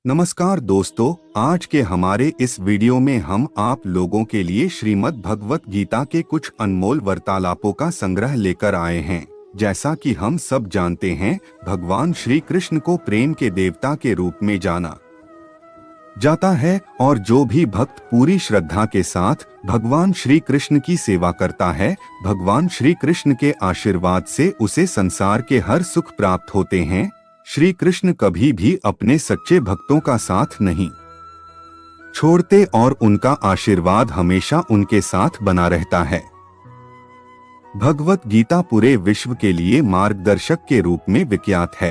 नमस्कार दोस्तों, आज के हमारे इस वीडियो में हम आप लोगों के लिए श्रीमद् भगवत गीता के कुछ अनमोल वार्तालापों का संग्रह लेकर आए हैं। जैसा कि हम सब जानते हैं, भगवान श्री कृष्ण को प्रेम के देवता के रूप में जाना जाता है और जो भी भक्त पूरी श्रद्धा के साथ भगवान श्री कृष्ण की सेवा करता है, भगवान श्री कृष्ण के आशीर्वाद से उसे संसार के हर सुख प्राप्त होते हैं। श्री कृष्ण कभी भी अपने सच्चे भक्तों का साथ नहीं छोड़ते और उनका आशीर्वाद हमेशा उनके साथ बना रहता है। भगवत गीता पूरे विश्व के लिए मार्गदर्शक के रूप में विख्यात है।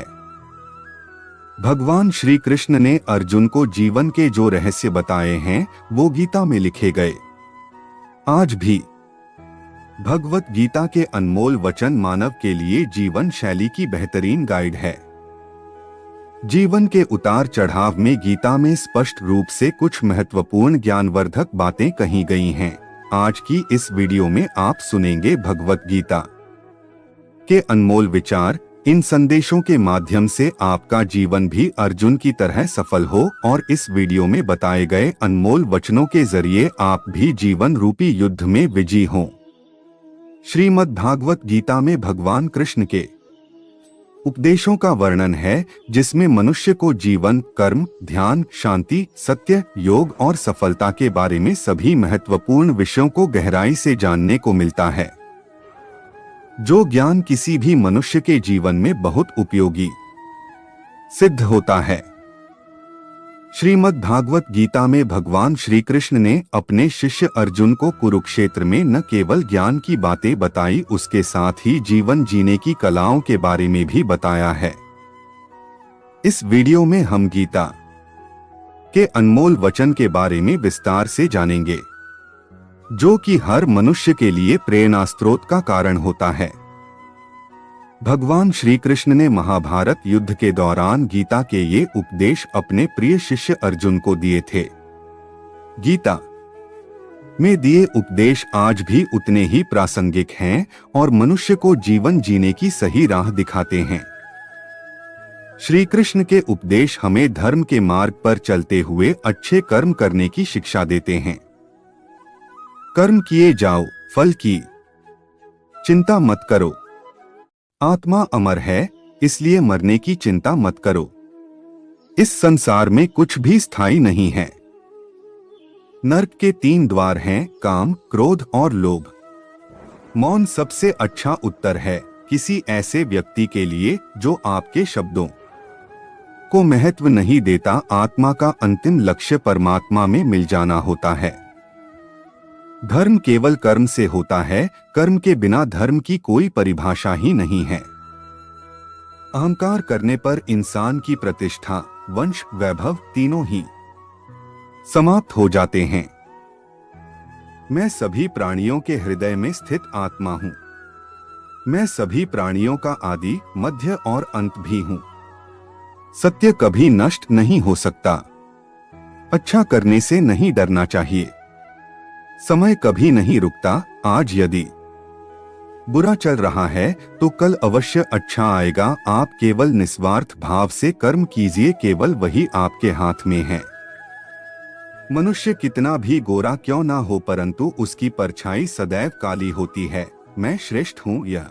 भगवान श्री कृष्ण ने अर्जुन को जीवन के जो रहस्य बताए हैं, वो गीता में लिखे गए। आज भी भगवत गीता के अनमोल वचन मानव के लिए जीवन शैली की बेहतरीन गाइड है। जीवन के उतार चढ़ाव में गीता में स्पष्ट रूप से कुछ महत्वपूर्ण ज्ञानवर्धक बातें कही गई हैं। आज की इस वीडियो में आप सुनेंगे भगवत गीता के अनमोल विचार। इन संदेशों के माध्यम से आपका जीवन भी अर्जुन की तरह सफल हो और इस वीडियो में बताए गए अनमोल वचनों के जरिए आप भी जीवन रूपी युद्ध में विजयी हों। श्रीमद् भागवत गीता में भगवान कृष्ण के उपदेशों का वर्णन है, जिसमें मनुष्य को जीवन, कर्म, ध्यान, शांति, सत्य, योग और सफलता के बारे में सभी महत्वपूर्ण विषयों को गहराई से जानने को मिलता है। जो ज्ञान किसी भी मनुष्य के जीवन में बहुत उपयोगी सिद्ध होता है। श्रीमद् भागवत गीता में भगवान श्री कृष्ण ने अपने शिष्य अर्जुन को कुरुक्षेत्र में न केवल ज्ञान की बातें बताई, उसके साथ ही जीवन जीने की कलाओं के बारे में भी बताया है। इस वीडियो में हम गीता के अनमोल वचन के बारे में विस्तार से जानेंगे, जो कि हर मनुष्य के लिए प्रेरणा स्रोत का कारण होता है। भगवान श्री कृष्ण ने महाभारत युद्ध के दौरान गीता के ये उपदेश अपने प्रिय शिष्य अर्जुन को दिए थे। गीता में दिए उपदेश आज भी उतने ही प्रासंगिक हैं और मनुष्य को जीवन जीने की सही राह दिखाते हैं। श्री कृष्ण के उपदेश हमें धर्म के मार्ग पर चलते हुए अच्छे कर्म करने की शिक्षा देते हैं। कर्म किए जाओ, फल की चिंता मत करो। आत्मा अमर है, इसलिए मरने की चिंता मत करो। इस संसार में कुछ भी स्थायी नहीं है। नरक के 3 द्वार हैं, काम, क्रोध और लोभ। मौन सबसे अच्छा उत्तर है किसी ऐसे व्यक्ति के लिए जो आपके शब्दों को महत्व नहीं देता। आत्मा का अंतिम लक्ष्य परमात्मा में मिल जाना होता है। धर्म केवल कर्म से होता है, कर्म के बिना धर्म की कोई परिभाषा ही नहीं है। अहंकार करने पर इंसान की प्रतिष्ठा, वंश, वैभव तीनों ही समाप्त हो जाते हैं। मैं सभी प्राणियों के हृदय में स्थित आत्मा हूँ। मैं सभी प्राणियों का आदि, मध्य और अंत भी हूँ। सत्य कभी नष्ट नहीं हो सकता। अच्छा करने से नहीं डरना चाहिए। समय कभी नहीं रुकता। आज यदि बुरा चल रहा है तो कल अवश्य अच्छा आएगा। आप केवल निस्वार्थ भाव से कर्म कीजिए, केवल वही आपके हाथ में है। मनुष्य कितना भी गोरा क्यों ना हो, परंतु उसकी परछाई सदैव काली होती है। मैं श्रेष्ठ हूँ, यह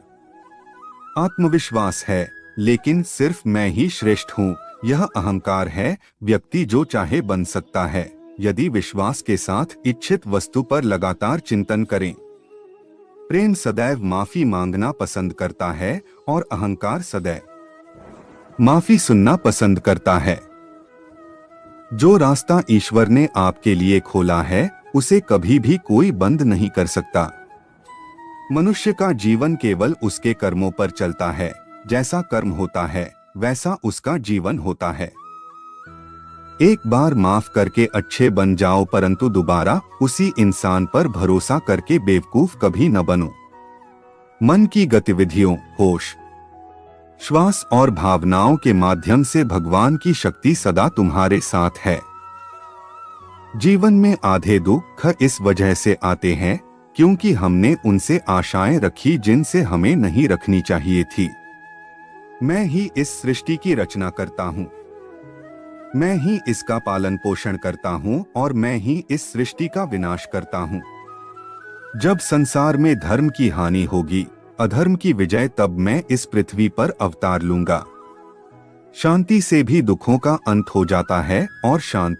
आत्मविश्वास है, लेकिन सिर्फ मैं ही श्रेष्ठ हूँ, यह अहंकार है। व्यक्ति जो चाहे बन सकता है, यदि विश्वास के साथ इच्छित वस्तु पर लगातार चिंतन करें। प्रेम सदैव माफी मांगना पसंद करता है और अहंकार सदैव माफी सुनना पसंद करता है। जो रास्ता ईश्वर ने आपके लिए खोला है, उसे कभी भी कोई बंद नहीं कर सकता। मनुष्य का जीवन केवल उसके कर्मों पर चलता है। जैसा कर्म होता है, वैसा उसका जीवन होता है। एक बार माफ करके अच्छे बन जाओ, परंतु दोबारा उसी इंसान पर भरोसा करके बेवकूफ कभी न बनो। मन की गतिविधियों, होश, श्वास और भावनाओं के माध्यम से भगवान की शक्ति सदा तुम्हारे साथ है। जीवन में आधे दुख इस वजह से आते हैं क्योंकि हमने उनसे आशाएं रखी जिनसे हमें नहीं रखनी चाहिए थी। मैं ही इस सृष्टि की रचना करता हूँ। मैं ही इसका पालन पोषण करता हूँ और मैं ही इस सृष्टि का विनाश करता हूँ। जब संसार में धर्म की हानि होगी, अधर्म की विजय, तब मैं इस पृथ्वी पर अवतार लूंगा। शांति से भी दुखों का अंत हो जाता है और शांत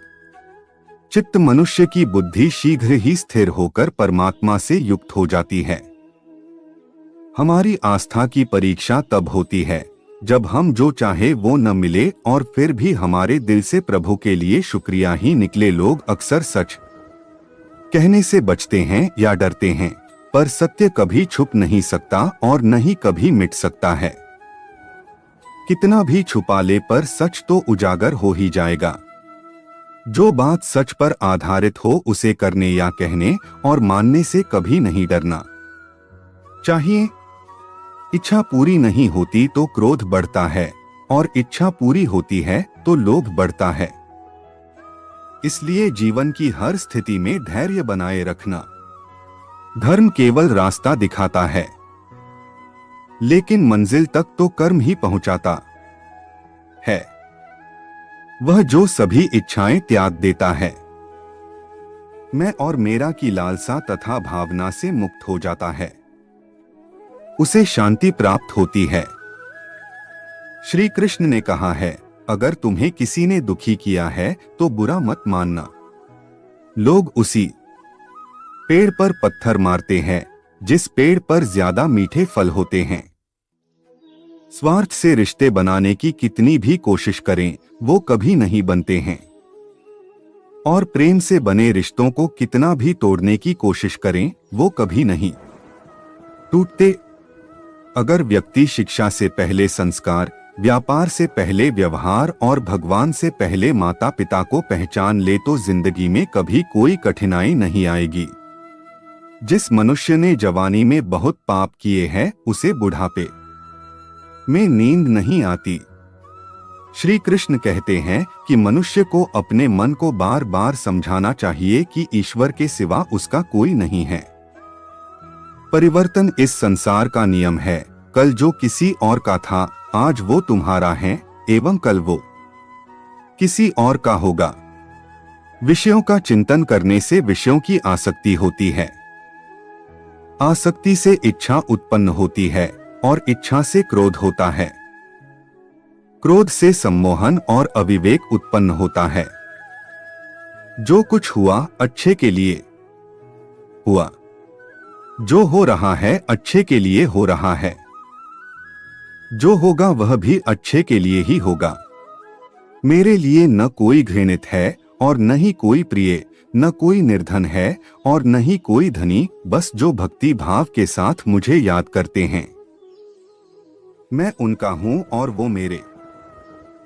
चित्त मनुष्य की बुद्धि शीघ्र ही स्थिर होकर परमात्मा से युक्त हो जाती है। हमारी आस्था की परीक्षा तब होती है जब हम जो चाहे वो न मिले और फिर भी हमारे दिल से प्रभु के लिए शुक्रिया ही निकले। लोग अक्सर सच कहने से बचते हैं या डरते हैं, पर सत्य कभी छुप नहीं सकता और न ही कभी मिट सकता है। कितना भी छुपा ले पर सच तो उजागर हो ही जाएगा। जो बात सच पर आधारित हो उसे करने या कहने और मानने से कभी नहीं डरना चाहिए। इच्छा पूरी नहीं होती तो क्रोध बढ़ता है और इच्छा पूरी होती है तो लोभ बढ़ता है। इसलिए जीवन की हर स्थिति में धैर्य बनाए रखना। धर्म केवल रास्ता दिखाता है, लेकिन मंजिल तक तो कर्म ही पहुंचाता है। वह जो सभी इच्छाएं त्याग देता है, मैं और मेरा की लालसा तथा भावना से मुक्त हो जाता है, उसे शांति प्राप्त होती है। श्री कृष्ण ने कहा है, अगर तुम्हें किसी ने दुखी किया है तो बुरा मत मानना। लोग उसी पेड़ पर पत्थर मारते हैं जिस पेड़ पर ज्यादा मीठे फल होते हैं। स्वार्थ से रिश्ते बनाने की कितनी भी कोशिश करें वो कभी नहीं बनते हैं, और प्रेम से बने रिश्तों को कितना भी तोड़ने की कोशिश करें वो कभी नहीं टूटते। अगर व्यक्ति शिक्षा से पहले संस्कार, व्यापार से पहले व्यवहार और भगवान से पहले माता पिता को पहचान ले तो जिंदगी में कभी कोई कठिनाई नहीं आएगी। जिस मनुष्य ने जवानी में बहुत पाप किए हैं उसे बुढ़ापे में नींद नहीं आती। श्री कृष्ण कहते हैं कि मनुष्य को अपने मन को बार बार समझाना चाहिए कि ईश्वर के सिवा उसका कोई नहीं है। परिवर्तन इस संसार का नियम है। कल जो किसी और का था आज वो तुम्हारा है एवं कल वो किसी और का होगा। विषयों का चिंतन करने से विषयों की आसक्ति होती है, आसक्ति से इच्छा उत्पन्न होती है और इच्छा से क्रोध होता है, क्रोध से सम्मोहन और अविवेक उत्पन्न होता है। जो कुछ हुआ अच्छे के लिए हुआ, जो हो रहा है अच्छे के लिए हो रहा है, जो होगा वह भी अच्छे के लिए ही होगा। मेरे लिए न कोई घृणित है और न ही कोई प्रिय, न कोई निर्धन है और न ही कोई धनी, बस जो भक्ति भाव के साथ मुझे याद करते हैं। मैं उनका हूं और वो मेरे।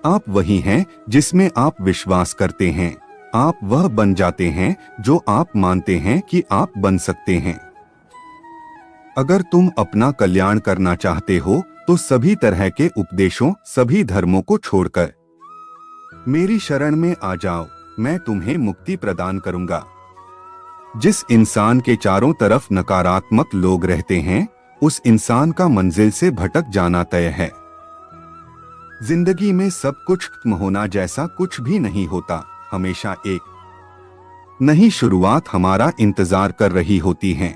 आप वही हैं जिसमें आप विश्वास करते हैं। आप वह बन जाते हैं जो आप मानते हैं कि आप बन सकते हैं। अगर तुम अपना कल्याण करना चाहते हो तो सभी तरह के उपदेशों, सभी धर्मों को छोड़कर मेरी शरण में आ जाओ, मैं तुम्हें मुक्ति प्रदान करूंगा। जिस इंसान के चारों तरफ नकारात्मक लोग रहते हैं उस इंसान का मंजिल से भटक जाना तय है। जिंदगी में सब कुछ खत्म होना जैसा कुछ भी नहीं होता। हमेशा एक नई शुरुआत हमारा इंतजार कर रही होती है।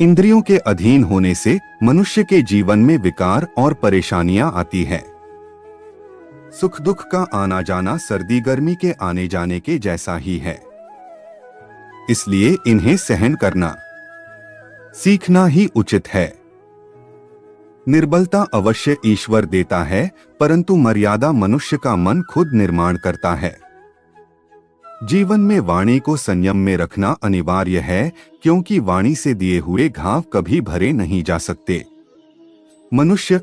इंद्रियों के अधीन होने से मनुष्य के जीवन में विकार और परेशानियां आती है। सुख दुख का आना जाना सर्दी गर्मी के आने जाने के जैसा ही है, इसलिए इन्हें सहन करना सीखना ही उचित है। निर्बलता अवश्य ईश्वर देता है, परंतु मर्यादा मनुष्य का मन खुद निर्माण करता है। जीवन में वाणी को संयम में रखना अनिवार्य है, क्योंकि वाणी से दिए हुए घाव कभी भरे नहीं जा सकते। मनुष्य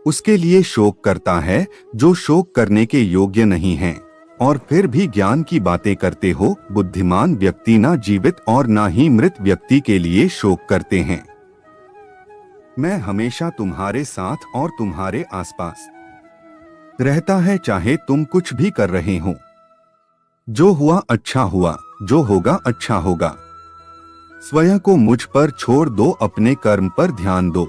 उसके लिए शोक करता है जो शोक करने के योग्य नहीं है, और फिर भी ज्ञान की बातें करते हो। बुद्धिमान व्यक्ति ना जीवित और ना ही मृत व्यक्ति के लिए शोक करते हैं। मैं हमेशा तुम्हारे साथ और तुम्हारे आसपास रहता है, चाहे तुम कुछ भी कर रहे हो। जो हुआ अच्छा हुआ, जो होगा अच्छा होगा। स्वयं को मुझ पर छोड़ दो, अपने कर्म पर ध्यान दो।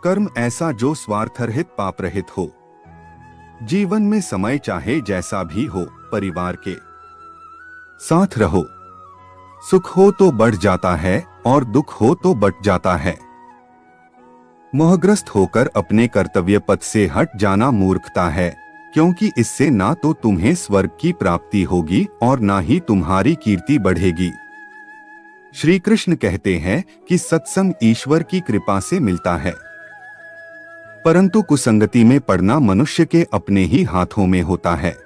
कर्म ऐसा जो स्वार्थरहित पाप रहित हो। जीवन में समय चाहे जैसा भी हो, परिवार के साथ रहो। सुख हो तो बढ़ जाता है और दुख हो तो बट जाता है। मोहग्रस्त होकर अपने कर्तव्य पथ से हट जाना मूर्खता है, क्योंकि इससे ना तो तुम्हें स्वर्ग की प्राप्ति होगी और ना ही तुम्हारी कीर्ति बढ़ेगी। श्री कृष्ण कहते हैं कि सत्संग ईश्वर की कृपा से मिलता है, परंतु कुसंगति में पड़ना मनुष्य के अपने ही हाथों में होता है।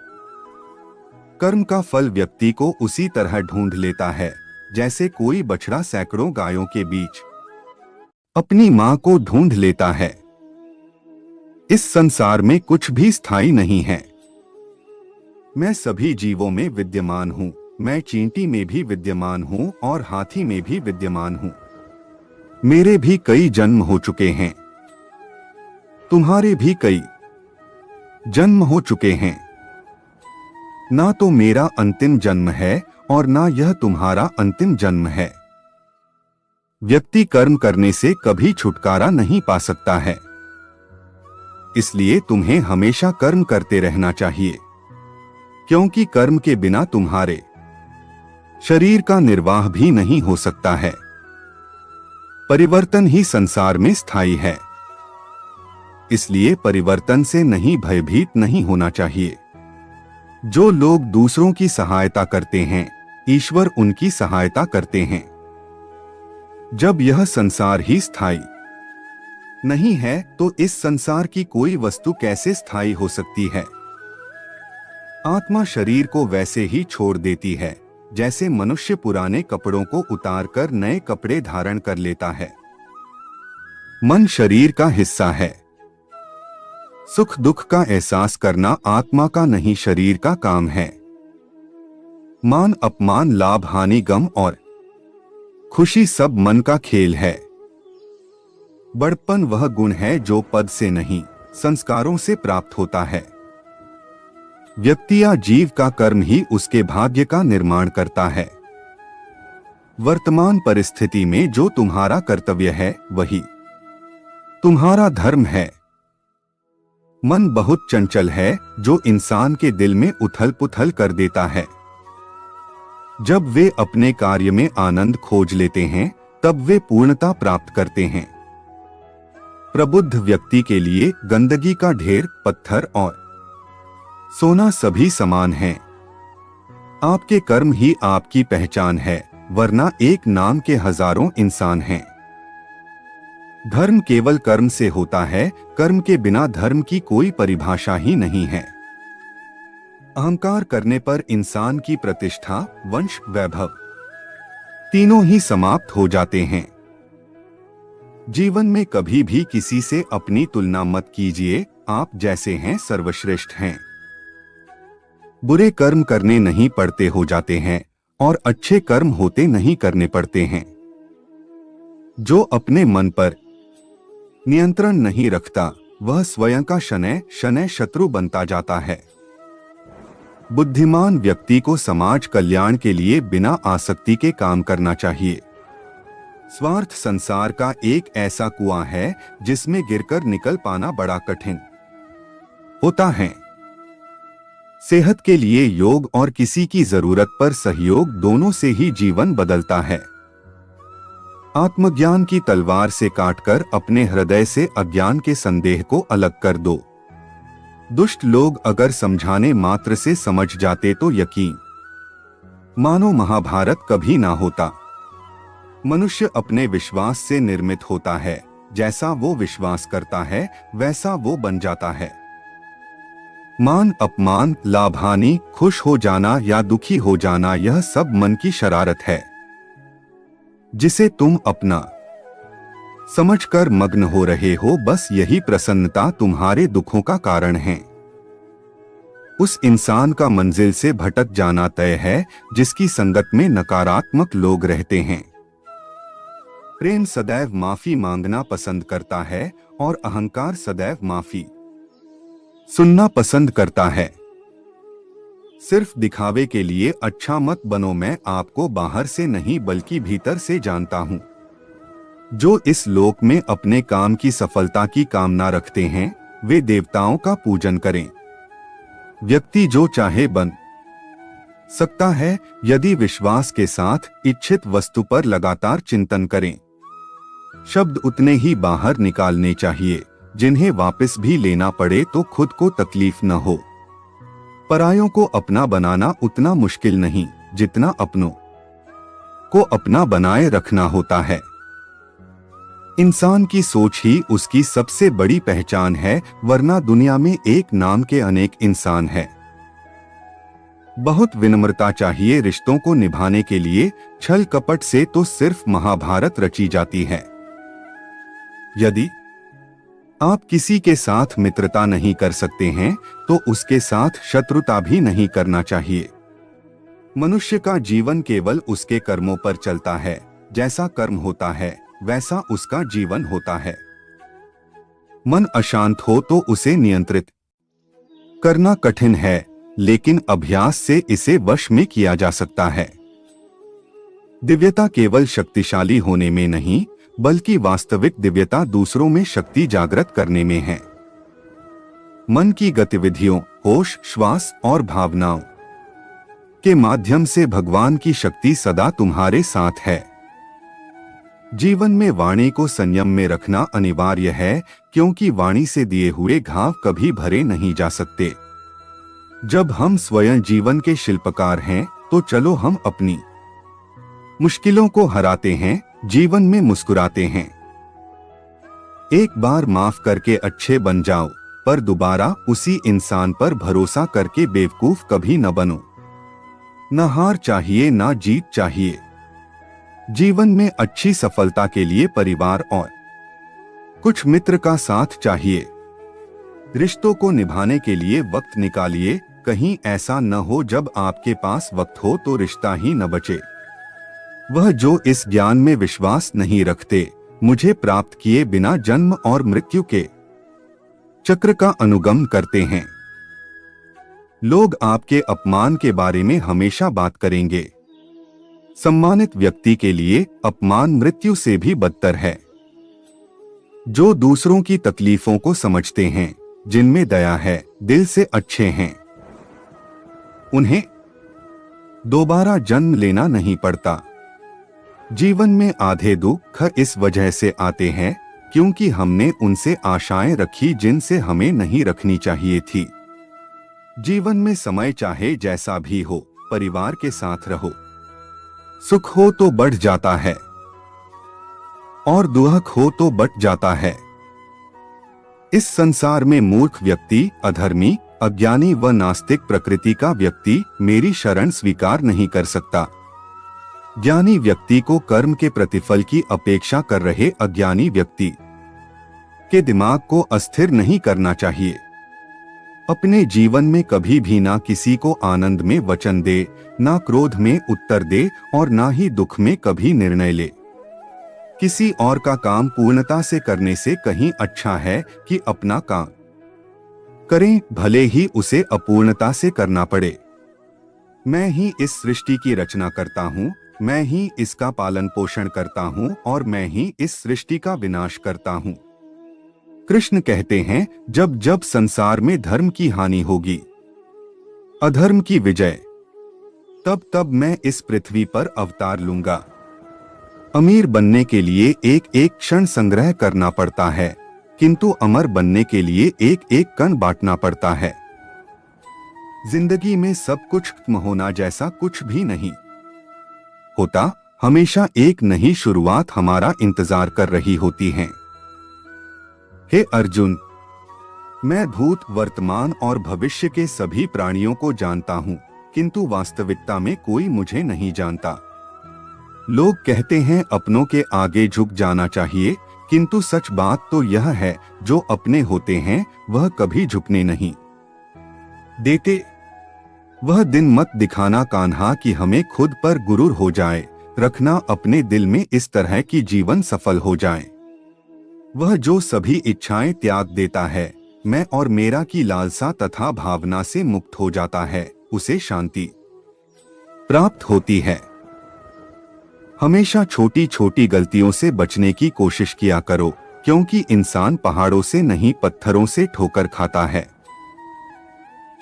कर्म का फल व्यक्ति को उसी तरह ढूंढ लेता है जैसे कोई बछड़ा सैकड़ों गायों के बीच अपनी मां को ढूंढ लेता है। इस संसार में कुछ भी स्थायी नहीं है। मैं सभी जीवों में विद्यमान हूं, मैं चींटी में भी विद्यमान हूं और हाथी में भी विद्यमान हूं। मेरे भी कई जन्म हो चुके हैं, तुम्हारे भी कई जन्म हो चुके हैं। ना तो मेरा अंतिम जन्म है और ना यह तुम्हारा अंतिम जन्म है। व्यक्ति कर्म करने से कभी छुटकारा नहीं पा सकता है, इसलिए तुम्हें हमेशा कर्म करते रहना चाहिए, क्योंकि कर्म के बिना तुम्हारे शरीर का निर्वाह भी नहीं हो सकता है। परिवर्तन ही संसार में स्थायी है, इसलिए परिवर्तन से नहीं भयभीत नहीं होना चाहिए। जो लोग दूसरों की सहायता करते हैं, ईश्वर उनकी सहायता करते हैं। जब यह संसार ही स्थायी नहीं है तो इस संसार की कोई वस्तु कैसे स्थायी हो सकती है। आत्मा शरीर को वैसे ही छोड़ देती है जैसे मनुष्य पुराने कपड़ों को उतारकर नए कपड़े धारण कर लेता है। मन शरीर का हिस्सा है। सुख दुख का एहसास करना आत्मा का नहीं शरीर का काम है। मान अपमान, लाभ हानि, गम और खुशी सब मन का खेल है। बड़पन वह गुण है जो पद से नहीं संस्कारों से प्राप्त होता है। व्यक्ति या जीव का कर्म ही उसके भाग्य का निर्माण करता है। वर्तमान परिस्थिति में जो तुम्हारा कर्तव्य है वही तुम्हारा धर्म है। मन बहुत चंचल है जो इंसान के दिल में उथल पुथल कर देता है। जब वे अपने कार्य में आनंद खोज लेते हैं तब वे पूर्णता प्राप्त करते हैं। प्रबुद्ध व्यक्ति के लिए गंदगी का ढेर, पत्थर और सोना सभी समान हैं। आपके कर्म ही आपकी पहचान है, वरना एक नाम के हजारों इंसान हैं। धर्म केवल कर्म से होता है, कर्म के बिना धर्म की कोई परिभाषा ही नहीं है। अहंकार करने पर इंसान की प्रतिष्ठा, वंश, वैभव तीनों ही समाप्त हो जाते हैं। जीवन में कभी भी किसी से अपनी तुलना मत कीजिए। आप जैसे हैं सर्वश्रेष्ठ हैं। बुरे कर्म करने नहीं पड़ते हो जाते हैं और अच्छे कर्म होते नहीं करने पड़ते हैं। जो अपने मन पर नियंत्रण नहीं रखता वह स्वयं का शनैः शनैः शत्रु बनता जाता है। बुद्धिमान व्यक्ति को समाज कल्याण के लिए बिना आसक्ति के काम करना चाहिए। स्वार्थ संसार का एक ऐसा कुआं है जिसमें गिरकर निकल पाना बड़ा कठिन होता है। सेहत के लिए योग और किसी की जरूरत पर सहयोग, दोनों से ही जीवन बदलता है। आत्मज्ञान की तलवार से काटकर अपने हृदय से अज्ञान के संदेह को अलग कर दो। दुष्ट लोग अगर समझाने मात्र से समझ जाते तो यकीन मानो महाभारत कभी ना होता। मनुष्य अपने विश्वास से निर्मित होता है। जैसा वो विश्वास करता है वैसा वो बन जाता है। मान अपमान, लाभ हानि, खुश हो जाना या दुखी हो जाना, यह सब मन की शरारत है जिसे तुम अपना समझकर मग्न हो रहे हो। बस यही प्रसन्नता तुम्हारे दुखों का कारण है। उस इंसान का मंजिल से भटक जाना तय है जिसकी संगत में नकारात्मक लोग रहते हैं। प्रेम सदैव माफी मांगना पसंद करता है और अहंकार सदैव माफी सुनना पसंद करता है। सिर्फ दिखावे के लिए अच्छा मत बनो। मैं आपको बाहर से नहीं बल्कि भीतर से जानता हूं। जो इस लोक में अपने काम की सफलता की कामना रखते हैं वे देवताओं का पूजन करें। व्यक्ति जो चाहे बन सकता है यदि विश्वास के साथ इच्छित वस्तु पर लगातार चिंतन करें। शब्द उतने ही बाहर निकालने चाहिए जिन्हें वापस भी लेना पड़े तो खुद को तकलीफ न हो। परायों को अपना बनाना उतना मुश्किल नहीं जितना अपनों को अपना बनाए रखना होता है। इंसान की सोच ही उसकी सबसे बड़ी पहचान है, वरना दुनिया में एक नाम के अनेक इंसान हैं। बहुत विनम्रता चाहिए रिश्तों को निभाने के लिए, छल कपट से तो सिर्फ महाभारत रची जाती है। यदि आप किसी के साथ मित्रता नहीं कर सकते हैं तो उसके साथ शत्रुता भी नहीं करना चाहिए। मनुष्य का जीवन केवल उसके कर्मों पर चलता है, जैसा कर्म होता है वैसा उसका जीवन होता है। मन अशांत हो तो उसे नियंत्रित करना कठिन है, लेकिन अभ्यास से इसे वश में किया जा सकता है। दिव्यता केवल शक्तिशाली होने में नहीं, बल्कि वास्तविक दिव्यता दूसरों में शक्ति जागृत करने में है। मन की गतिविधियों, होश, श्वास और भावनाओं के माध्यम से भगवान की शक्ति सदा तुम्हारे साथ है। जीवन में वाणी को संयम में रखना अनिवार्य है, क्योंकि वाणी से दिए हुए घाव कभी भरे नहीं जा सकते। जब हम स्वयं जीवन के शिल्पकार हैं, तो चलो हम अपनी मुश्किलों को हराते हैं, जीवन में मुस्कुराते हैं। एक बार माफ करके अच्छे बन जाओ, पर दोबारा उसी इंसान पर भरोसा करके बेवकूफ कभी न बनो। न हार चाहिए न जीत चाहिए। जीवन में अच्छी सफलता के लिए परिवार और कुछ मित्र का साथ चाहिए। रिश्तों को निभाने के लिए वक्त निकालिए, कहीं ऐसा न हो जब आपके पास वक्त हो तो रिश्ता ही न बचे। वह जो इस ज्ञान में विश्वास नहीं रखते, मुझे प्राप्त किए बिना जन्म और मृत्यु के चक्र का अनुगम करते हैं। लोग आपके अपमान के बारे में हमेशा बात करेंगे। सम्मानित व्यक्ति के लिए अपमान मृत्यु से भी बदतर है। जो दूसरों की तकलीफों को समझते हैं, जिनमें दया है, दिल से अच्छे हैं, उन्हें दोबारा जन्म लेना नहीं पड़ता। जीवन में आधे दुख इस वजह से आते हैं क्योंकि हमने उनसे आशाएं रखी जिनसे हमें नहीं रखनी चाहिए थी। जीवन में समय चाहे जैसा भी हो, परिवार के साथ रहो। सुख हो तो बढ़ जाता है और दुख हो तो बट जाता है। इस संसार में मूर्ख व्यक्ति, अधर्मी, अज्ञानी व नास्तिक प्रकृति का व्यक्ति मेरी शरण स्वीकार नहीं कर सकता। ज्ञानी व्यक्ति को कर्म के प्रतिफल की अपेक्षा कर रहे अज्ञानी व्यक्ति के दिमाग को अस्थिर नहीं करना चाहिए। अपने जीवन में कभी भी ना किसी को आनंद में वचन दे, ना क्रोध में उत्तर दे और ना ही दुख में कभी निर्णय ले। किसी और का काम पूर्णता से करने से कहीं अच्छा है कि अपना काम करें, भले ही उसे अपूर्णता से करना पड़े। मैं ही इस सृष्टि की रचना करता हूँ, मैं ही इसका पालन पोषण करता हूँ और मैं ही इस सृष्टि का विनाश करता हूँ। कृष्ण कहते हैं, जब जब संसार में धर्म की हानि होगी, अधर्म की विजय, तब तब मैं इस पृथ्वी पर अवतार लूंगा। अमीर बनने के लिए एक एक क्षण संग्रह करना पड़ता है, किंतु अमर बनने के लिए एक एक कण बांटना पड़ता है। जिंदगी में सब कुछ खत्म होना जैसा कुछ भी नहीं होता। हमेशा एक नई शुरुआत हमारा इंतजार कर रही होती है। हे अर्जुन, मैं भूत, वर्तमान और भविष्य के सभी प्राणियों को जानता हूँ, किंतु वास्तविकता में कोई मुझे नहीं जानता। लोग कहते हैं अपनों के आगे झुक जाना चाहिए, किंतु सच बात तो यह है, जो अपने होते हैं वह कभी झुकने नहीं देते। वह दिन मत दिखाना कान्हा कि हमें खुद पर गुरूर हो जाए, रखना अपने दिल में इस तरह की जीवन सफल हो जाए। वह जो सभी इच्छाएं त्याग देता है, मैं और मेरा की लालसा तथा भावना से मुक्त हो जाता है, उसे शांति प्राप्त होती है। हमेशा छोटी छोटी गलतियों से बचने की कोशिश किया करो, क्योंकि इंसान पहाड़ों से नहीं पत्थरों से ठोकर खाता है।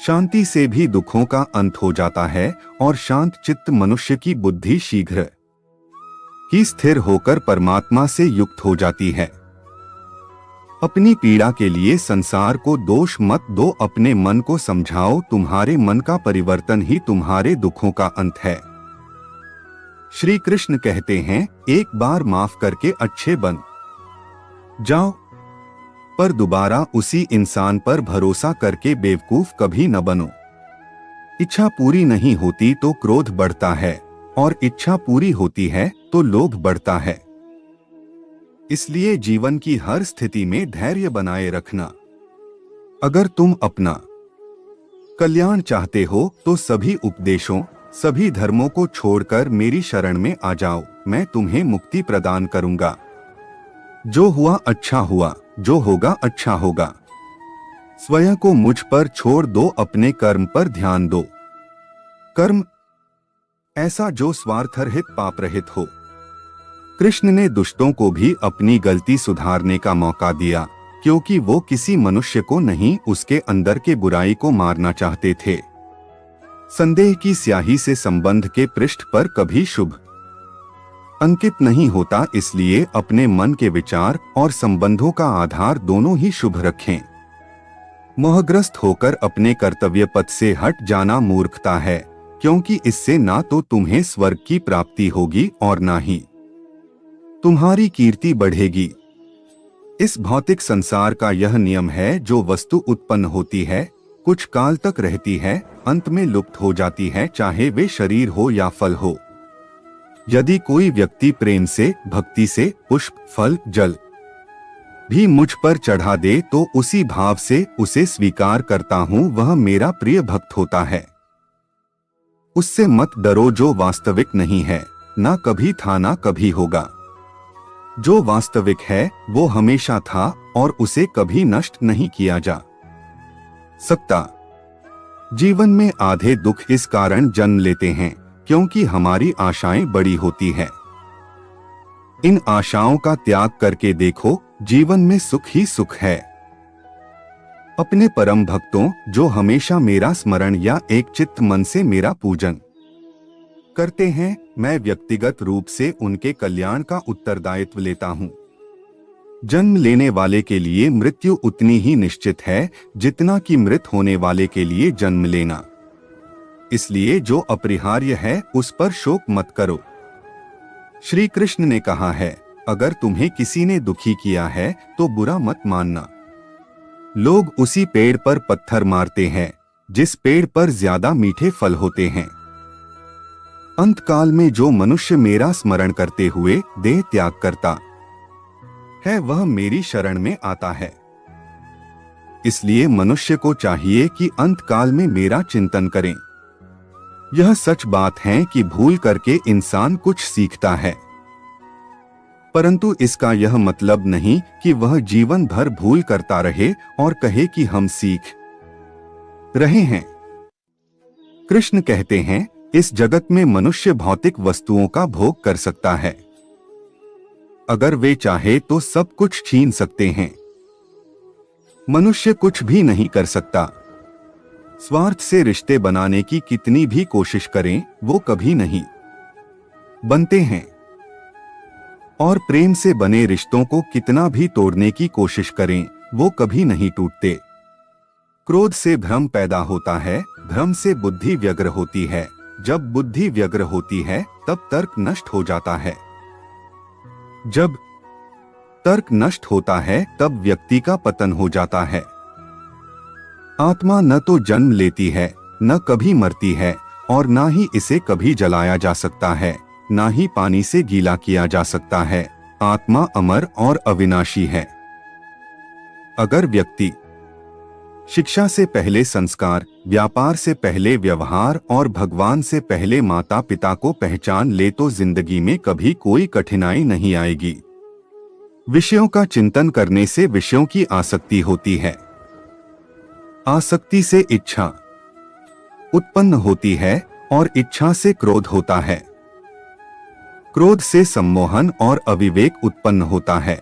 शांति से भी दुखों का अंत हो जाता है और शांत चित्त मनुष्य की बुद्धि शीघ्र ही स्थिर होकर परमात्मा से युक्त हो जाती है। अपनी पीड़ा के लिए संसार को दोष मत दो, अपने मन को समझाओ, तुम्हारे मन का परिवर्तन ही तुम्हारे दुखों का अंत है। श्री कृष्ण कहते हैं, एक बार माफ करके अच्छे बन जाओ, पर दोबारा उसी इंसान पर भरोसा करके बेवकूफ कभी न बनो। इच्छा पूरी नहीं होती तो क्रोध बढ़ता है और इच्छा पूरी होती है तो लोभ बढ़ता है। इसलिए जीवन की हर स्थिति में धैर्य बनाए रखना। अगर तुम अपना कल्याण चाहते हो तो सभी उपदेशों, सभी धर्मों को छोड़कर मेरी शरण में आ जाओ, मैं तुम्हें मुक्ति प्रदान करूंगा। जो हुआ अच्छा हुआ, जो होगा अच्छा होगा। स्वयं को मुझ पर छोड़ दो, अपने कर्म पर ध्यान दो। कर्म ऐसा जो स्वार्थ रहित पाप रहित हो। कृष्ण ने दुष्टों को भी अपनी गलती सुधारने का मौका दिया, क्योंकि वो किसी मनुष्य को नहीं, उसके अंदर के बुराई को मारना चाहते थे। संदेह की स्याही से संबंध के पृष्ठ पर कभी शुभ अंकित नहीं होता, इसलिए अपने मन के विचार और संबंधों का आधार दोनों ही शुभ रखें। मोहग्रस्त होकर अपने कर्तव्य पथ से हट जाना मूर्खता है, क्योंकि इससे ना तो तुम्हें स्वर्ग की प्राप्ति होगी और ना ही तुम्हारी कीर्ति बढ़ेगी। इस भौतिक संसार का यह नियम है, जो वस्तु उत्पन्न होती है, कुछ काल तक रहती है, अंत में लुप्त हो जाती है, चाहे वे शरीर हो या फल हो। यदि कोई व्यक्ति प्रेम से, भक्ति से पुष्प, फल, जल भी मुझ पर चढ़ा दे तो उसी भाव से उसे स्वीकार करता हूँ, वह मेरा प्रिय भक्त होता है। उससे मत डरो जो वास्तविक नहीं है, ना कभी था ना कभी होगा। जो वास्तविक है वो हमेशा था और उसे कभी नष्ट नहीं किया जा सकता। जीवन में आधे दुख इस कारण जन्म लेते हैं क्योंकि हमारी आशाएं बड़ी होती हैं। इन आशाओं का त्याग करके देखो, जीवन में सुख ही सुख है। अपने परम भक्तों जो हमेशा मेरा स्मरण या एक चित्त मन से मेरा पूजन करते हैं, मैं व्यक्तिगत रूप से उनके कल्याण का उत्तरदायित्व लेता हूँ। जन्म लेने वाले के लिए मृत्यु उतनी ही निश्चित है जितना कि मृत होने वाले के लिए जन्म लेना। इसलिए जो अपरिहार्य है उस पर शोक मत करो। श्री कृष्ण ने कहा है, अगर तुम्हें किसी ने दुखी किया है तो बुरा मत मानना। लोग उसी पेड़ पर पत्थर मारते हैं जिस पेड़ पर ज्यादा मीठे फल होते हैं। अंतकाल में जो मनुष्य मेरा स्मरण करते हुए देह त्याग करता है वह मेरी शरण में आता है। इसलिए मनुष्य को चाहिए कि अंतकाल में मेरा चिंतन करें। यह सच बात है कि भूल करके इंसान कुछ सीखता है, परंतु इसका यह मतलब नहीं कि वह जीवन भर भूल करता रहे और कहे कि हम सीख रहे हैं। कृष्ण कहते हैं, इस जगत में मनुष्य भौतिक वस्तुओं का भोग कर सकता है। अगर वे चाहे तो सब कुछ छीन सकते हैं। मनुष्य कुछ भी नहीं कर सकता। स्वार्थ से रिश्ते बनाने की कितनी भी कोशिश करें वो कभी नहीं बनते हैं, और प्रेम से बने रिश्तों को कितना भी तोड़ने की कोशिश करें वो कभी नहीं टूटते। क्रोध से भ्रम पैदा होता है, भ्रम से बुद्धि व्यग्र होती है, जब बुद्धि व्यग्र होती है तब तर्क नष्ट हो जाता है। जब तर्क नष्ट होता है तब व्यक्ति का पतन हो जाता है। आत्मा न तो जन्म लेती है, न कभी मरती है, और ना ही इसे कभी जलाया जा सकता है, ना ही पानी से गीला किया जा सकता है। आत्मा अमर और अविनाशी है। अगर व्यक्ति शिक्षा से पहले संस्कार, व्यापार से पहले व्यवहार और भगवान से पहले माता पिता को पहचान ले तो जिंदगी में कभी कोई कठिनाई नहीं आएगी। विषयों का चिंतन करने से विषयों की आसक्ति होती है। आसक्ति से इच्छा उत्पन्न होती है और इच्छा से क्रोध होता है। क्रोध से सम्मोहन और अविवेक उत्पन्न होता है।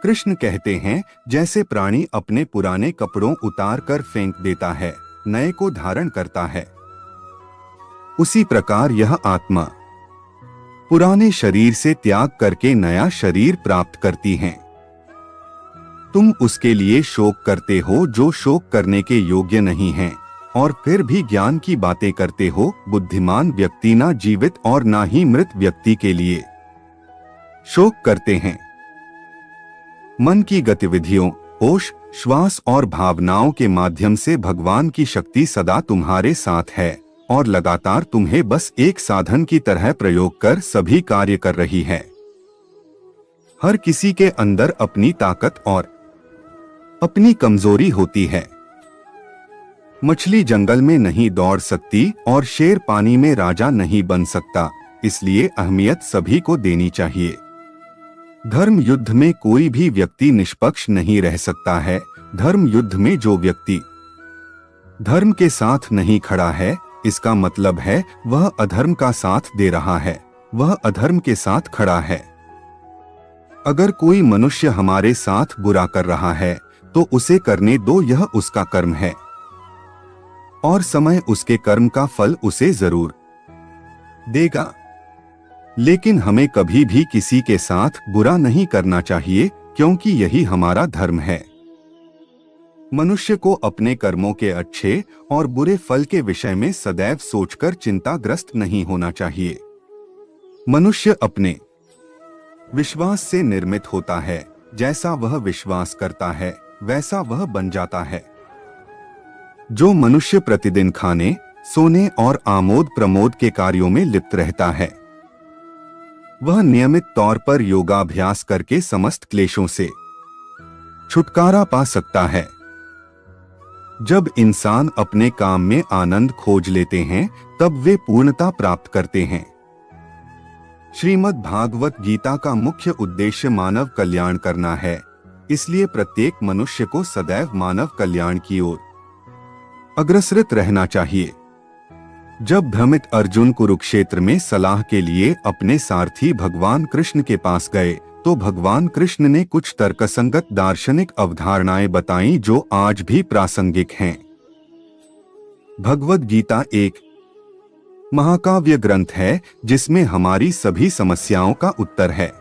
कृष्ण कहते हैं, जैसे प्राणी अपने पुराने कपड़ों उतार कर फेंक देता है, नए को धारण करता है, उसी प्रकार यह आत्मा पुराने शरीर से त्याग करके नया शरीर प्राप्त करती है। तुम उसके लिए शोक करते हो जो शोक करने के योग्य नहीं है, और फिर भी ज्ञान की बातें करते हो। बुद्धिमान व्यक्ति ना जीवित और ना ही मृत व्यक्ति के लिए शोक करते हैं। मन की गतिविधियों, होश, श्वास और भावनाओं के माध्यम से भगवान की शक्ति सदा तुम्हारे साथ है और लगातार तुम्हें बस एक साधन की तरह प्रयोग कर सभी कार्य कर रही है। हर किसी के अंदर अपनी ताकत और अपनी कमजोरी होती है। मछली जंगल में नहीं दौड़ सकती और शेर पानी में राजा नहीं बन सकता, इसलिए अहमियत सभी को देनी चाहिए। धर्म युद्ध में कोई भी व्यक्ति निष्पक्ष नहीं रह सकता है। धर्म युद्ध में जो व्यक्ति धर्म के साथ नहीं खड़ा है, इसका मतलब है वह अधर्म का साथ दे रहा है, वह अधर्म के साथ खड़ा है। अगर कोई मनुष्य हमारे साथ बुरा कर रहा है तो उसे करने दो, यह उसका कर्म है और समय उसके कर्म का फल उसे जरूर देगा। लेकिन हमें कभी भी किसी के साथ बुरा नहीं करना चाहिए, क्योंकि यही हमारा धर्म है। मनुष्य को अपने कर्मों के अच्छे और बुरे फल के विषय में सदैव सोचकर चिंताग्रस्त नहीं होना चाहिए। मनुष्य अपने विश्वास से निर्मित होता है। जैसा वह विश्वास करता है वैसा वह बन जाता है। जो मनुष्य प्रतिदिन खाने, सोने और आमोद प्रमोद के कार्यों में लिप्त रहता है, वह नियमित तौर पर योगाभ्यास करके समस्त क्लेशों से छुटकारा पा सकता है। जब इंसान अपने काम में आनंद खोज लेते हैं, तब वे पूर्णता प्राप्त करते हैं। श्रीमद् भागवत गीता का मुख्य उद्देश्य मानव कल्याण करना है, इसलिए प्रत्येक मनुष्य को सदैव मानव कल्याण की ओर अग्रसरित रहना चाहिए। जब भ्रमित अर्जुन कुरुक्षेत्र में सलाह के लिए अपने सारथी भगवान कृष्ण के पास गए, तो भगवान कृष्ण ने कुछ तर्कसंगत दार्शनिक अवधारणाएं बताईं जो आज भी प्रासंगिक हैं। भगवद गीता एक महाकाव्य ग्रंथ है जिसमें हमारी सभी समस्याओं का उत्तर है।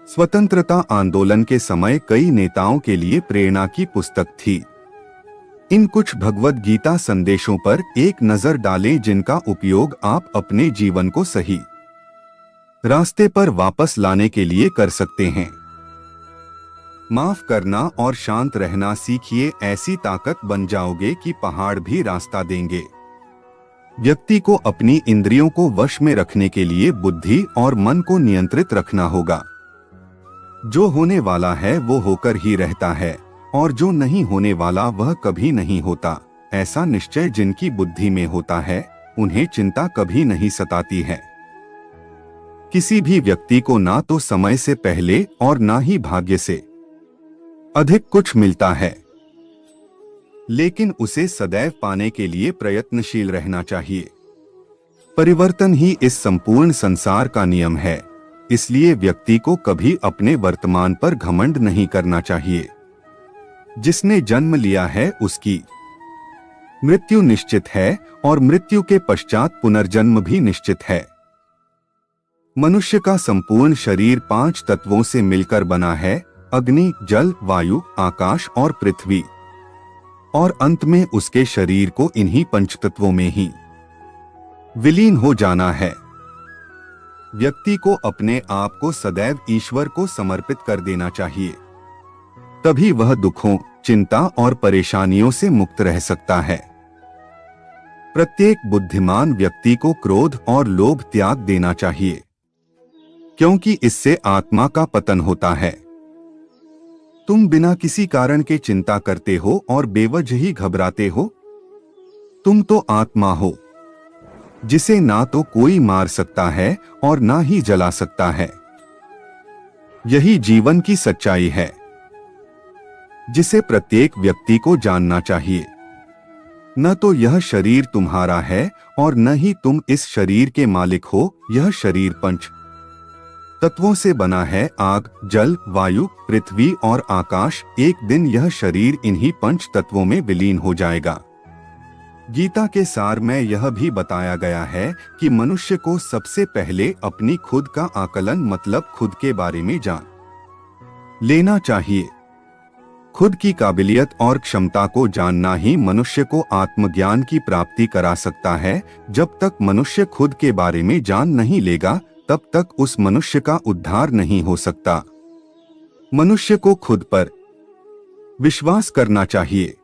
स्वतंत्रता आंदोलन के समय कई नेताओं के लिए प्रेरणा की पुस्तक थी। इन कुछ भगवद गीता संदेशों पर एक नजर डालें जिनका उपयोग आप अपने जीवन को सही रास्ते पर वापस लाने के लिए कर सकते हैं। माफ करना और शांत रहना सीखिए, ऐसी ताकत बन जाओगे कि पहाड़ भी रास्ता देंगे। व्यक्ति को अपनी इंद्रियों को वश में रखने के लिए बुद्धि और मन को नियंत्रित रखना होगा। जो होने वाला है वो होकर ही रहता है और जो नहीं होने वाला वह कभी नहीं होता। ऐसा निश्चय जिनकी बुद्धि में होता है, उन्हें चिंता कभी नहीं सताती है। किसी भी व्यक्ति को ना तो समय से पहले और ना ही भाग्य से अधिक कुछ मिलता है, लेकिन उसे सदैव पाने के लिए प्रयत्नशील रहना चाहिए। परिवर्तन ही इस संपूर्ण संसार का नियम है, इसलिए व्यक्ति को कभी अपने वर्तमान पर घमंड नहीं करना चाहिए। जिसने जन्म लिया है उसकी मृत्यु निश्चित है और मृत्यु के पश्चात पुनर्जन्म भी निश्चित है। मनुष्य का संपूर्ण शरीर 5 तत्वों से मिलकर बना है: अग्नि, जल, वायु, आकाश और पृथ्वी। और अंत में उसके शरीर को इन्हीं 5 तत्वों में ही विलीन हो जाना है। व्यक्ति को अपने आप को सदैव ईश्वर को समर्पित कर देना चाहिए, तभी वह दुखों, चिंता और परेशानियों से मुक्त रह सकता है। प्रत्येक बुद्धिमान व्यक्ति को क्रोध और लोभ त्याग देना चाहिए, क्योंकि इससे आत्मा का पतन होता है। तुम बिना किसी कारण के चिंता करते हो और बेवजह ही घबराते हो। तुम तो आत्मा हो, जिसे ना तो कोई मार सकता है और ना ही जला सकता है। यही जीवन की सच्चाई है, जिसे प्रत्येक व्यक्ति को जानना चाहिए। न तो यह शरीर तुम्हारा है और न ही तुम इस शरीर के मालिक हो। यह शरीर पंच तत्वों से बना है आग, जल, वायु, पृथ्वी और आकाश। एक दिन यह शरीर इन्हीं पंच तत्वों में विलीन हो जाएगा। गीता के सार में यह भी बताया गया है कि मनुष्य को सबसे पहले अपनी खुद का आकलन मतलब खुद के बारे में जान लेना चाहिए। खुद की काबिलियत और क्षमता को जानना ही मनुष्य को आत्मज्ञान की प्राप्ति करा सकता है। जब तक मनुष्य खुद के बारे में जान नहीं लेगा तब तक उस मनुष्य का उद्धार नहीं हो सकता। मनुष्य को खुद पर विश्वास करना चाहिए।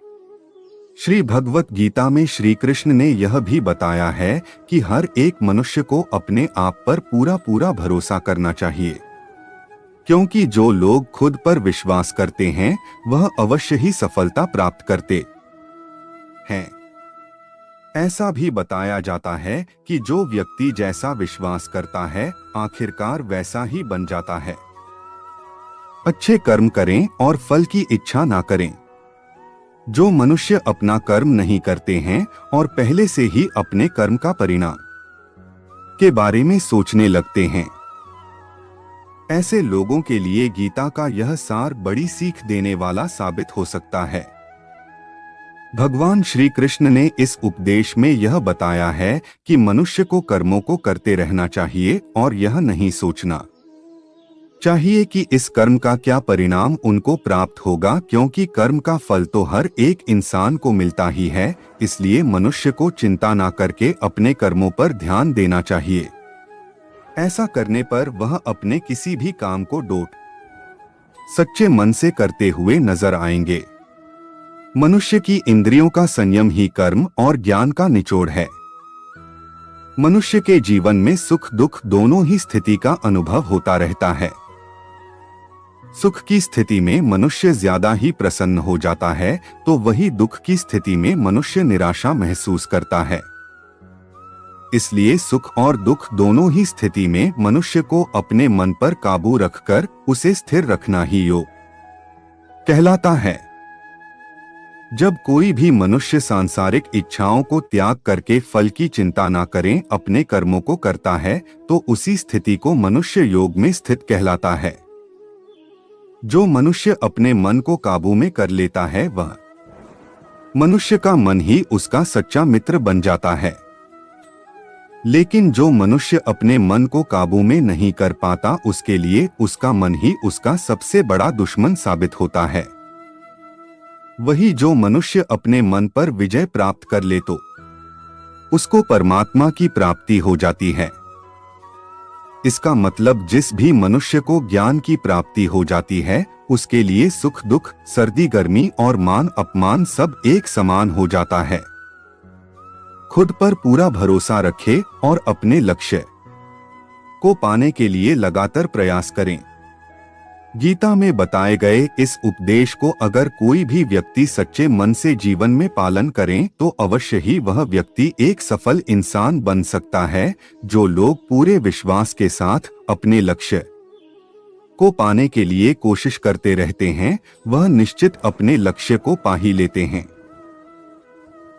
श्री भगवत गीता में श्री कृष्ण ने यह भी बताया है कि हर एक मनुष्य को अपने आप पर पूरा पूरा भरोसा करना चाहिए, क्योंकि जो लोग खुद पर विश्वास करते हैं वह अवश्य ही सफलता प्राप्त करते हैं। ऐसा भी बताया जाता है कि जो व्यक्ति जैसा विश्वास करता है आखिरकार वैसा ही बन जाता है। अच्छे कर्म करें और फल की इच्छा ना करें। जो मनुष्य अपना कर्म नहीं करते हैं और पहले से ही अपने कर्म का परिणाम के बारे में सोचने लगते हैं, ऐसे लोगों के लिए गीता का यह सार बड़ी सीख देने वाला साबित हो सकता है। भगवान श्री कृष्ण ने इस उपदेश में यह बताया है कि मनुष्य को कर्मों को करते रहना चाहिए और यह नहीं सोचना चाहिए कि इस कर्म का क्या परिणाम उनको प्राप्त होगा, क्योंकि कर्म का फल तो हर एक इंसान को मिलता ही है। इसलिए मनुष्य को चिंता ना करके अपने कर्मों पर ध्यान देना चाहिए। ऐसा करने पर वह अपने किसी भी काम को सच्चे मन से करते हुए नजर आएंगे। मनुष्य की इंद्रियों का संयम ही कर्म और ज्ञान का निचोड़ है। मनुष्य के जीवन में सुख दुख दोनों ही स्थिति का अनुभव होता रहता है। सुख की स्थिति में मनुष्य ज्यादा ही प्रसन्न हो जाता है तो वही दुख की स्थिति में मनुष्य निराशा महसूस करता है। इसलिए सुख और दुख दोनों ही स्थिति में मनुष्य को अपने मन पर काबू रखकर उसे स्थिर रखना ही योग कहलाता है। जब कोई भी मनुष्य सांसारिक इच्छाओं को त्याग करके फल की चिंता ना करें अपने कर्मों को करता है तो उसी स्थिति को मनुष्य योग में स्थित कहलाता है। जो मनुष्य अपने मन को काबू में कर लेता है वह मनुष्य का मन ही उसका सच्चा मित्र बन जाता है। लेकिन जो मनुष्य अपने मन को काबू में नहीं कर पाता उसके लिए उसका मन ही उसका सबसे बड़ा दुश्मन साबित होता है। वही जो मनुष्य अपने मन पर विजय प्राप्त कर ले तो उसको परमात्मा की प्राप्ति हो जाती है। इसका मतलब जिस भी मनुष्य को ज्ञान की प्राप्ति हो जाती है उसके लिए सुख दुख सर्दी गर्मी और मान अपमान सब एक समान हो जाता है। खुद पर पूरा भरोसा रखें और अपने लक्ष्य को पाने के लिए लगातार प्रयास करें। गीता में बताए गए इस उपदेश को अगर कोई भी व्यक्ति सच्चे मन से जीवन में पालन करें तो अवश्य ही वह व्यक्ति एक सफल इंसान बन सकता है। जो लोग पूरे विश्वास के साथ अपने लक्ष्य को पाने के लिए कोशिश करते रहते हैं वह निश्चित अपने लक्ष्य को पा ही लेते हैं।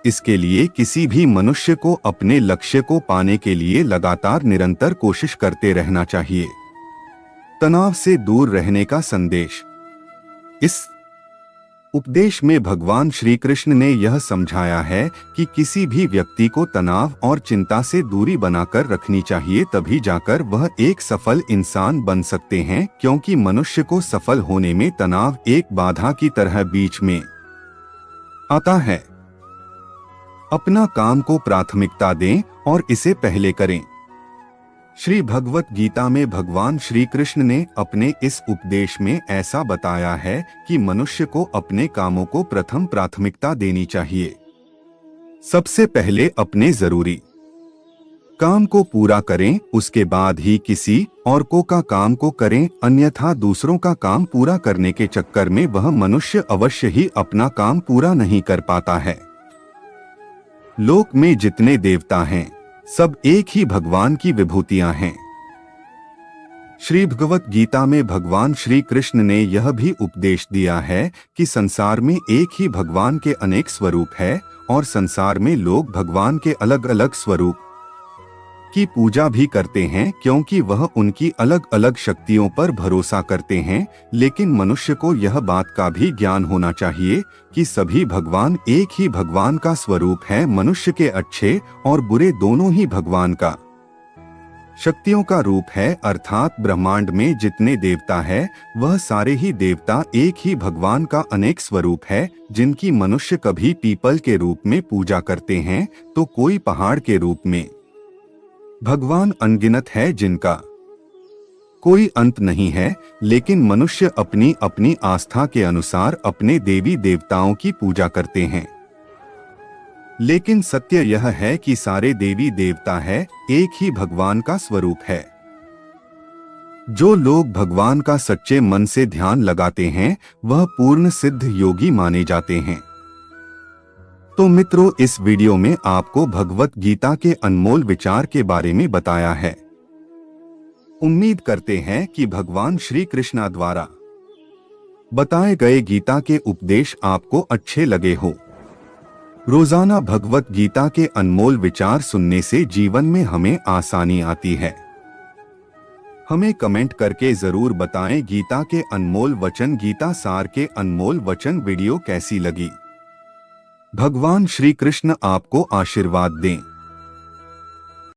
इसके लिए किसी भी मनुष्य को अपने लक्ष्य को पाने के लिए लगातार निरंतर कोशिश करते रहना चाहिए। तनाव से दूर रहने का संदेश। इस उपदेश में भगवान श्री कृष्ण ने यह समझाया है कि किसी भी व्यक्ति को तनाव और चिंता से दूरी बनाकर रखनी चाहिए, तभी जाकर वह एक सफल इंसान बन सकते हैं, क्योंकि मनुष्य को सफल होने में तनाव एक बाधा की तरह बीच में आता है। अपना काम को प्राथमिकता दें और इसे पहले करें। श्री भगवत गीता में भगवान श्री कृष्ण ने अपने इस उपदेश में ऐसा बताया है कि मनुष्य को अपने कामों को प्रथम प्राथमिकता देनी चाहिए। सबसे पहले अपने जरूरी काम को पूरा करें, उसके बाद ही किसी और का काम को करें, अन्यथा दूसरों का काम पूरा करने के चक्कर में वह मनुष्य अवश्य ही अपना काम पूरा नहीं कर पाता है। लोक में जितने देवता हैं सब एक ही भगवान की विभूतियां हैं। श्री भगवत गीता में भगवान श्री कृष्ण ने यह भी उपदेश दिया है कि संसार में एक ही भगवान के अनेक स्वरूप है और संसार में लोग भगवान के अलग अलग स्वरूप की पूजा भी करते हैं क्योंकि वह उनकी अलग अलग शक्तियों पर भरोसा करते हैं, लेकिन मनुष्य को यह बात का भी ज्ञान होना चाहिए कि सभी भगवान एक ही भगवान का स्वरूप है। मनुष्य के अच्छे और बुरे दोनों ही भगवान का शक्तियों का रूप है, अर्थात ब्रह्मांड में जितने देवता है वह सारे ही देवता एक ही भगवान का अनेक स्वरूप है, जिनकी मनुष्य कभी पीपल के रूप में पूजा करते हैं तो कोई पहाड़ के रूप में। भगवान अनगिनत है जिनका कोई अंत नहीं है, लेकिन मनुष्य अपनी अपनी आस्था के अनुसार अपने देवी देवताओं की पूजा करते हैं। लेकिन सत्य यह है कि सारे देवी देवता है एक ही भगवान का स्वरूप है। जो लोग भगवान का सच्चे मन से ध्यान लगाते हैं वह पूर्ण सिद्ध योगी माने जाते हैं। तो मित्रों, इस वीडियो में आपको भगवत गीता के अनमोल विचार के बारे में बताया है। उम्मीद करते हैं कि भगवान श्री कृष्ण द्वारा बताए गए गीता के उपदेश आपको अच्छे लगे हो। रोजाना भगवत गीता के अनमोल विचार सुनने से जीवन में हमें आसानी आती है। हमें कमेंट करके जरूर बताएं गीता के अनमोल वचन, गीता सार के अनमोल वचन वीडियो कैसी लगी। भगवान श्री कृष्ण आपको आशीर्वाद दें।